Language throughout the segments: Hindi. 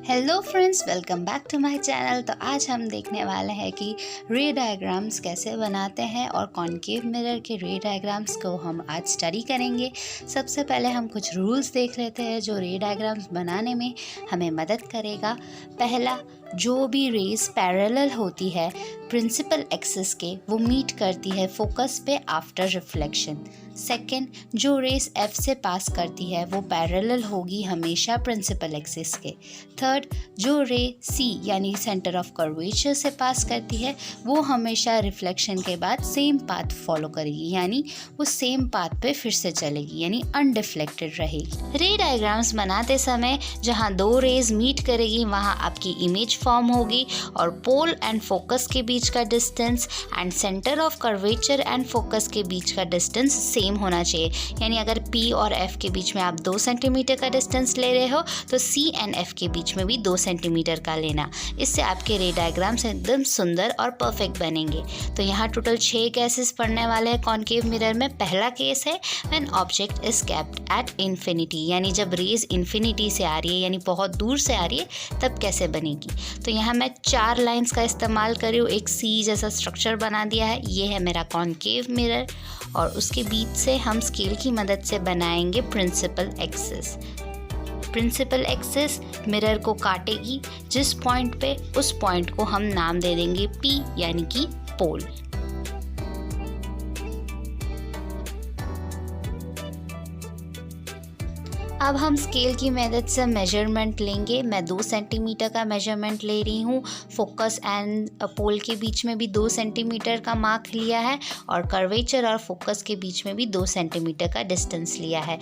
Hello friends, welcome back to my channel. तो आज हम देखने वाले हैं कि रे डायग्राम्स कैसे बनाते हैं और कॉनकेव मिरर के रे डायग्राम्स को हम आज स्टडी करेंगे। सबसे पहले हम कुछ रूल्स देख लेते हैं जो रे डायग्राम्स बनाने में हमें मदद करेगा। पहला, जो भी रेज पैरेलल होती है प्रिंसिपल एक्सिस के, वो मीट करती है फोकस पे आफ्टर रिफ्लेक्शन। सेकेंड, जो रेस एफ से पास करती है वो पैरेलल होगी हमेशा प्रिंसिपल एक्सिस के। थर्ड, जो रे सी यानी सेंटर ऑफ कर्वेचर से पास करती है वो हमेशा रिफ्लेक्शन के बाद सेम पाथ फॉलो करेगी, यानी वो सेम पाथ पे फिर से चलेगी, यानी अनडिफ्लेक्टेड रहेगी। रे डायग्राम्स बनाते समय जहाँ दो रेज मीट करेगी वहाँ आपकी इमेज फॉर्म होगी और पोल एंड फोकस के बीच का distance and centre of curvature and focus के बीच का डिस्टेंस सेम होना चाहिए। यानी अगर P और F के बीच में आप 2 सेंटीमीटर का डिस्टेंस ले रहे हो तो C एंड F के बीच में भी 2 सेंटीमीटर का लेना। इससे आपके रे डायग्राम्स एकदम सुंदर और परफेक्ट बनेंगे। तो यहाँ टोटल 6 केसेस पढ़ने वाले हैं कॉनकेव मिरर में। पहला केस है when object is kept at infinity, यानी जब रेज इन्फिनिटी से आ रही है, यानी बहुत दूर से आ रही है, तब कैसे बनेगी। तो यहाँ मैं 4 लाइन्स का इस्तेमाल कर रही हूँ। एक C जैसा स्ट्रक्चर बना दिया है, ये है मेरा कॉनकेव मिरर, और उसके बीच से हम स्केल की मदद से बनाएंगे principal axis. Principal axis mirror को काटेगी जिस पॉइंट पे, उस पॉइंट को हम नाम दे देंगे P, यानी कि पोल। अब हम स्केल की मदद से मेजरमेंट लेंगे। मैं 2 सेंटीमीटर का मेजरमेंट ले रही हूँ। फोकस एंड पोल के बीच में भी 2 सेंटीमीटर का मार्क लिया है और कर्वेचर और फोकस के बीच में भी 2 सेंटीमीटर का डिस्टेंस लिया है।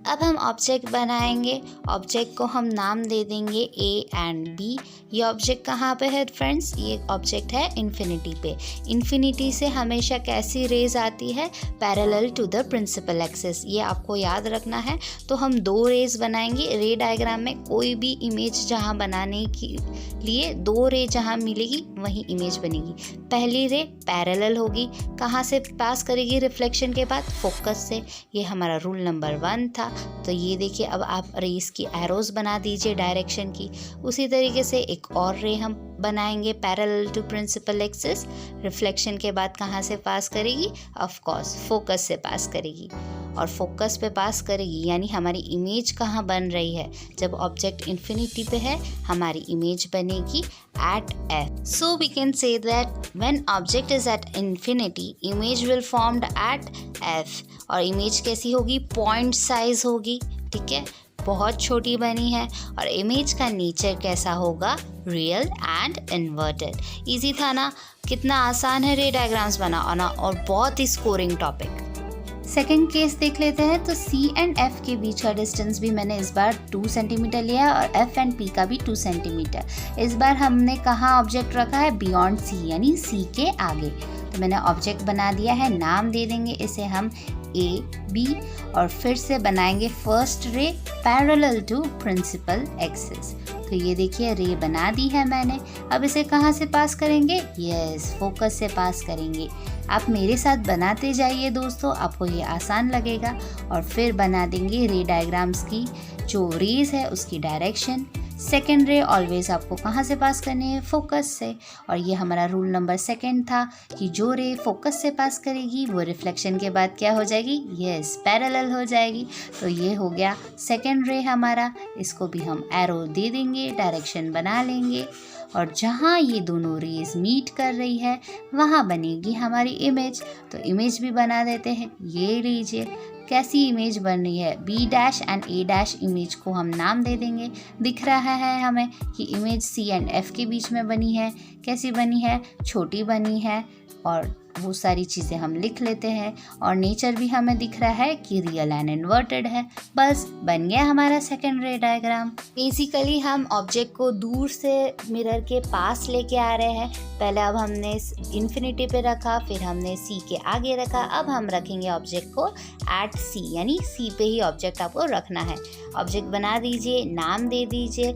अब हम ऑब्जेक्ट बनाएंगे। ऑब्जेक्ट को हम नाम दे देंगे A एंड B। ये ऑब्जेक्ट कहाँ पे है फ्रेंड्स? ये ऑब्जेक्ट है इन्फिनिटी पे। इन्फिनिटी से हमेशा कैसी रेज आती है? Parallel to the principal axis. ये आपको याद रखना है। तो हम 2 रेज बनाएंगे। रे डायग्राम में कोई भी इमेज जहाँ बनाने के लिए 2 रे जहाँ मिलेगी वहीं इमेज बनेगी। पहली रे पैरेलल होगी, कहाँ से पास करेगी रिफ्लेक्शन के बाद? फोकस से। ये हमारा रूल नंबर 1 था। तो ये देखिए, अब आप रेस की एरोज बना दीजिए डायरेक्शन की। उसी तरीके से एक और रे हम बनाएंगे parallel to principal axis. Reflection के बाद कहाँ से पास करेगी? ऑफ कोर्स फोकस से पास करेगी, और फोकस पे पास करेगी, यानी हमारी इमेज कहाँ बन रही है? जब ऑब्जेक्ट इन्फिनिटी पे है हमारी इमेज बनेगी at F. So we can say that when object is at infinity, image will formed at F. और इमेज कैसी होगी? पॉइंट साइज होगी, ठीक है, बहुत छोटी बनी है। और इमेज का नेचर कैसा होगा? Real and inverted. इजी था ना? कितना आसान है रे डायग्राम्स बनाना, और बहुत ही स्कोरिंग टॉपिक। सेकेंड केस देख लेते हैं। तो C एंड F के बीच का डिस्टेंस भी मैंने इस बार 2 सेंटीमीटर लिया है और F एंड P का भी 2 सेंटीमीटर। इस बार हमने कहाँ ऑब्जेक्ट रखा है? बियॉन्ड C, यानी C के आगे। तो मैंने ऑब्जेक्ट बना दिया है, नाम दे देंगे इसे हम A, B, और फिर से बनाएंगे first ray parallel to principal axis. तो ये देखिए रे बना दी है मैंने। अब इसे कहाँ से पास करेंगे? यस, फोकस से पास करेंगे। आप मेरे साथ बनाते जाइए दोस्तों, आपको ये आसान लगेगा। और फिर बना देंगे रे डायग्राम्स की जो रेज है उसकी डायरेक्शन। सेकेंड रे ऑलवेज आपको कहाँ से पास करनी है? फोकस से। और ये हमारा रूल नंबर 2 था कि जो रे फोकस से पास करेगी वो रिफ्लेक्शन के बाद क्या हो जाएगी? यस, पैरेलल हो जाएगी। तो ये हो गया सेकेंड रे हमारा। इसको भी हम एरो दे देंगे, डायरेक्शन बना लेंगे, और जहाँ ये दोनों रेज मीट कर रही है वहाँ बनेगी हमारी इमेज। तो इमेज भी बना देते हैं। ये लीजिए कैसी इमेज बन रही है। B' एंड A' इमेज को हम नाम दे देंगे। दिख रहा है हमें कि इमेज C एंड F के बीच में बनी है। कैसी बनी है? छोटी बनी है, और वो सारी चीज़ें हम लिख लेते हैं। और नेचर भी हमें दिख रहा है कि रियल एंड इन्वर्टेड है। बस बन गया हमारा सेकेंड रे डायग्राम। बेसिकली हम ऑब्जेक्ट को दूर से मिरर के पास लेके आ रहे हैं। पहले अब हमने इन्फिनिटी पे रखा, फिर हमने C के आगे रखा। अब हम रखेंगे ऑब्जेक्ट को एट C, यानी C पे ही ऑब्जेक्ट आपको रखना है। ऑब्जेक्ट बना दीजिए, नाम दे दीजिए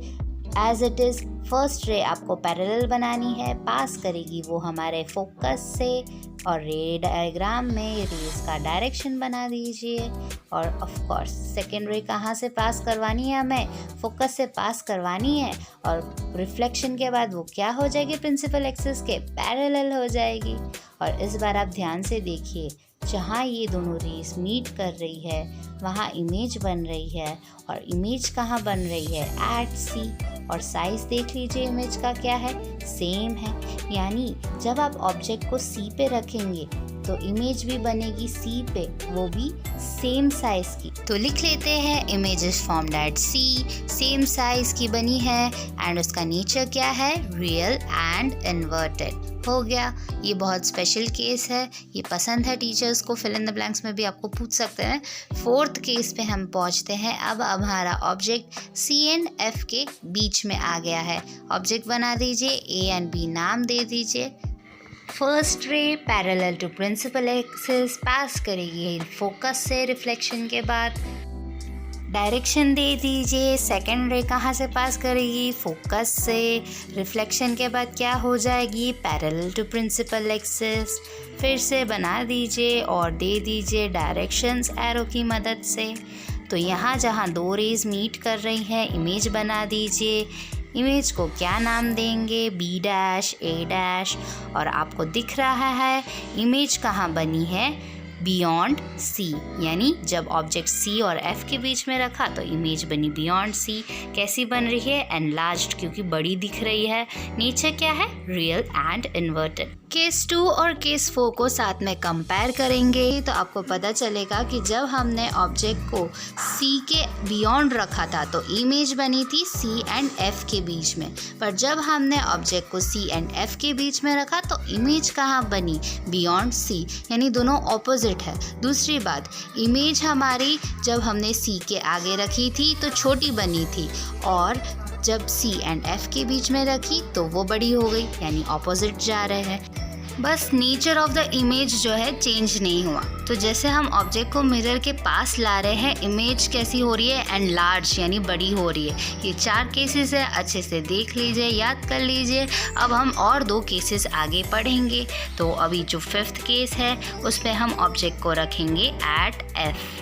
as it is. First ray आपको पैरेलल बनानी है, पास करेगी वो हमारे फोकस से, और रे डायग्राम में रेज का डायरेक्शन बना दीजिए। और ऑफ कोर्स सेकेंड रे कहाँ से पास करवानी है, हमें फोकस से पास करवानी है। और रिफ्लेक्शन के बाद वो क्या हो जाएगी, प्रिंसिपल एक्सिस के पैरेलल हो जाएगी। और इस बार आप ध्यान से देखिए, जहाँ ये दोनों रेस मीट कर रही है वहाँ इमेज बन रही है। और इमेज कहाँ बन रही है, एट सी। और साइज देख लीजिए इमेज का क्या है, सेम है। यानी जब आप ऑब्जेक्ट को सी पे रखेंगे तो इमेज भी बनेगी सी पे, वो भी सेम साइज की। तो लिख लेते हैं, image is formed at C, same size की बनी है एंड उसका नेचर क्या है, रियल एंड इन्वर्टेड। हो गया। ये बहुत स्पेशल केस है, ये पसंद है टीचर्स को। फिल इन द ब्लैंक्स में भी आपको पूछ सकते हैं। फोर्थ केस पे हम पहुंचते हैं। अब हमारा ऑब्जेक्ट सी एंड एफ के बीच में आ गया है। ऑब्जेक्ट बना दीजिए, ए एंड बी नाम दे दीजिए। First ray parallel to principal axis pass करेगी फोकस से रिफ्लेक्शन के बाद। डायरेक्शन दे दीजिए, सेकेंड रे कहाँ से पास करेगी, फोकस से। रिफ्लेक्शन के बाद क्या हो जाएगी, पैरेलल टू प्रिंसिपल एक्सिस। फिर से बना दीजिए और दे दीजिए डायरेक्शंस एरो की मदद से। तो यहाँ जहाँ दो रेज मीट कर रही हैं, इमेज बना दीजिए। इमेज को क्या नाम देंगे, बी डैश, ए डैश। और आपको दिख रहा है इमेज कहाँ बनी है, बियॉन्ड सी। यानी जब ऑब्जेक्ट सी और एफ के बीच में रखा तो इमेज बनी बियॉन्ड सी। कैसी बन रही है, एनलार्ज्ड, क्योंकि बड़ी दिख रही है। नेचर क्या है, रियल एंड इन्वर्टेड। केस 2 और केस 4 को साथ में कंपेयर करेंगे तो आपको पता चलेगा कि जब हमने ऑब्जेक्ट को सी के बियॉन्ड रखा था तो इमेज बनी थी सी एंड एफ के बीच में। पर जब हमने ऑब्जेक्ट को सी एंड एफ के बीच में रखा तो इमेज कहाँ बनी, बियॉन्ड सी। यानी दोनों ऑपोजिट है। दूसरी बात, इमेज हमारी जब हमने सी के आगे रखी थी तो छोटी बनी थी, और जब सी एंड एफ के बीच में रखी तो वो बड़ी हो गई, यानी ऑपोजिट जा रहे हैं। बस नेचर ऑफ द इमेज जो है चेंज नहीं हुआ। तो जैसे हम ऑब्जेक्ट को मिरर के पास ला रहे हैं, इमेज कैसी हो रही है, एनलार्ज, यानी बड़ी हो रही है। ये 4 केसेस है, अच्छे से देख लीजिए, याद कर लीजिए। अब हम और 2 केसेस आगे पढ़ेंगे। तो अभी जो 5th केस है उस पर हम ऑब्जेक्ट को रखेंगे एट एफ।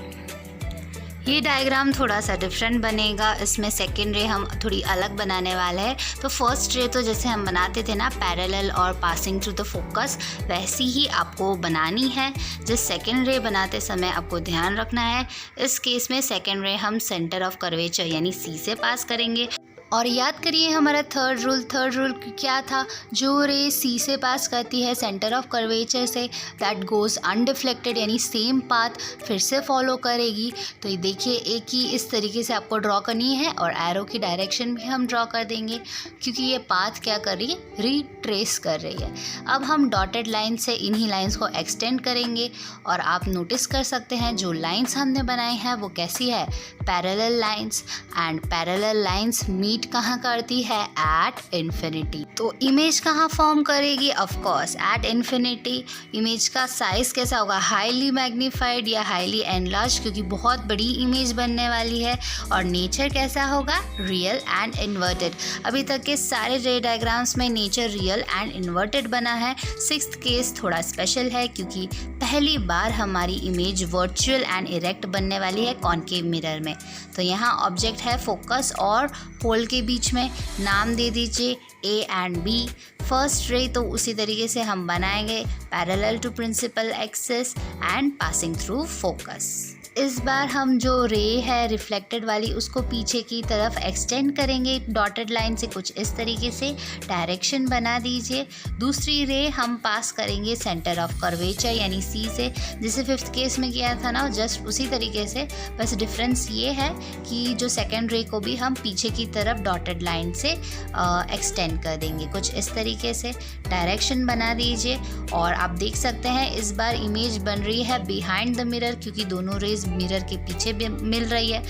ये डायग्राम थोड़ा सा डिफरेंट बनेगा, इसमें सेकेंड रे हम थोड़ी अलग बनाने वाले हैं। तो फर्स्ट रे तो जैसे हम बनाते थे ना, पैरेलल और पासिंग थ्रू द फोकस, वैसी ही आपको बनानी है। जिस सेकेंड रे बनाते समय आपको ध्यान रखना है, इस केस में सेकेंड रे हम सेंटर ऑफ कर्वेचर यानी सी से पास करेंगे। और याद करिए हमारा थर्ड रूल क्या था, जो रे सी से पास करती है सेंटर ऑफ कर्वेचर से, दैट गोज़ अनडिफ्लेक्टेड, यानी सेम पाथ फिर से फॉलो करेगी। तो ये देखिए, एक ही इस तरीके से आपको ड्रॉ करनी है और एरो की डायरेक्शन भी हम ड्रॉ कर देंगे, क्योंकि ये पाथ क्या कर रही है, रिट्रेस कर रही है। अब हम डॉटेड लाइन से इन्हीं लाइंस को एक्सटेंड करेंगे और आप नोटिस कर सकते हैं जो लाइंस हमने बनाई हैं वो कैसी है, parallel lines. And parallel lines meet कहाँ करती है, एट इन्फिनिटी। तो इमेज कहाँ फॉर्म करेगी, of course at infinity. Image का साइज कैसा होगा, हाईली मैग्नीफाइड या हाईली एनलार्ज, क्योंकि बहुत बड़ी इमेज बनने वाली है। और नेचर कैसा होगा, रियल एंड इन्वर्टेड। अभी तक के सारे रे डायग्राम्स में नेचर रियल एंड इन्वर्टेड बना है। 6th केस थोड़ा स्पेशल है क्योंकि पहली बार हमारी इमेज वर्चुअल एंड इरेक्ट बनने वाली है कॉनकेव मिरर में। तो यहाँ ऑब्जेक्ट है फोकस और पोल के बीच में, नाम दे दीजिए A and B. First ray तो उसी तरीके से हम बनाएंगे, parallel to principal axis and passing through focus. इस बार हम जो रे है रिफ्लेक्टेड वाली उसको पीछे की तरफ एक्सटेंड करेंगे डॉटेड लाइन से, कुछ इस तरीके से डायरेक्शन बना दीजिए। दूसरी रे हम पास करेंगे सेंटर ऑफ कर्वेचर यानी सी से, जैसे 5th केस में किया था ना, जस्ट उसी तरीके से। बस डिफरेंस ये है कि जो सेकेंड रे को भी हम पीछे की तरफ डॉटेड लाइन से एक्सटेंड कर देंगे, कुछ इस तरीके से डायरेक्शन बना दीजिए। और आप देख सकते हैं इस बार इमेज बन रही है बिहाइंड द मिरर, क्योंकि दोनों रेज मिरर के पीछे भी मिल रही है।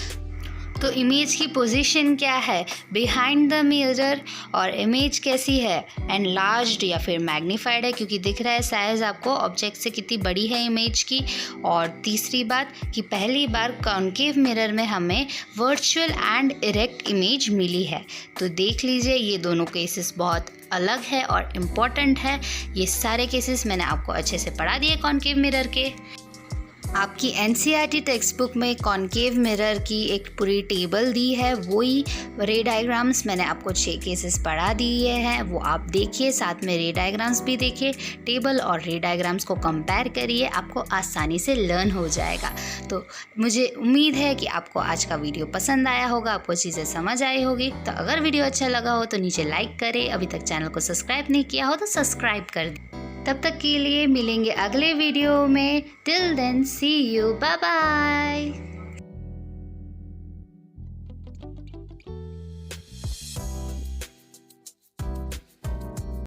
तो इमेज की पोजीशन क्या है बिहाइंड द मिरर, और इमेज कैसी है एनलार्ज्ड या फिर मैग्नीफाइड है, क्योंकि दिख रहा है साइज आपको ऑब्जेक्ट से कितनी बड़ी है इमेज की। और तीसरी बात कि पहली बार कॉन्केव मिरर में हमें वर्चुअल एंड इरेक्ट इमेज मिली है। तो देख लीजिए ये दोनों केसेस बहुत अलग है और इम्पॉर्टेंट है। ये सारे केसेस मैंने आपको अच्छे से पढ़ा दिए कॉन्केव मिरर के। आपकी एनसीईआरटी टेक्स्ट बुक में कॉन्केव मिरर की एक पूरी टेबल दी है, वही रे डायग्राम्स मैंने आपको 6 केसेस पढ़ा दिए हैं, वो आप देखिए, साथ में रे डायग्राम्स भी देखिए, टेबल और रे डायग्राम्स को कंपेयर करिए, आपको आसानी से लर्न हो जाएगा। तो मुझे उम्मीद है कि आपको आज का वीडियो पसंद आया होगा, आपको चीज़ें समझ आई होगी। तो अगर वीडियो अच्छा लगा हो तो नीचे लाइक करें, अभी तक चैनल को सब्सक्राइब नहीं किया हो तो सब्सक्राइब कर दें। तब तक के लिए मिलेंगे अगले वीडियो में। Till then see you, bye bye.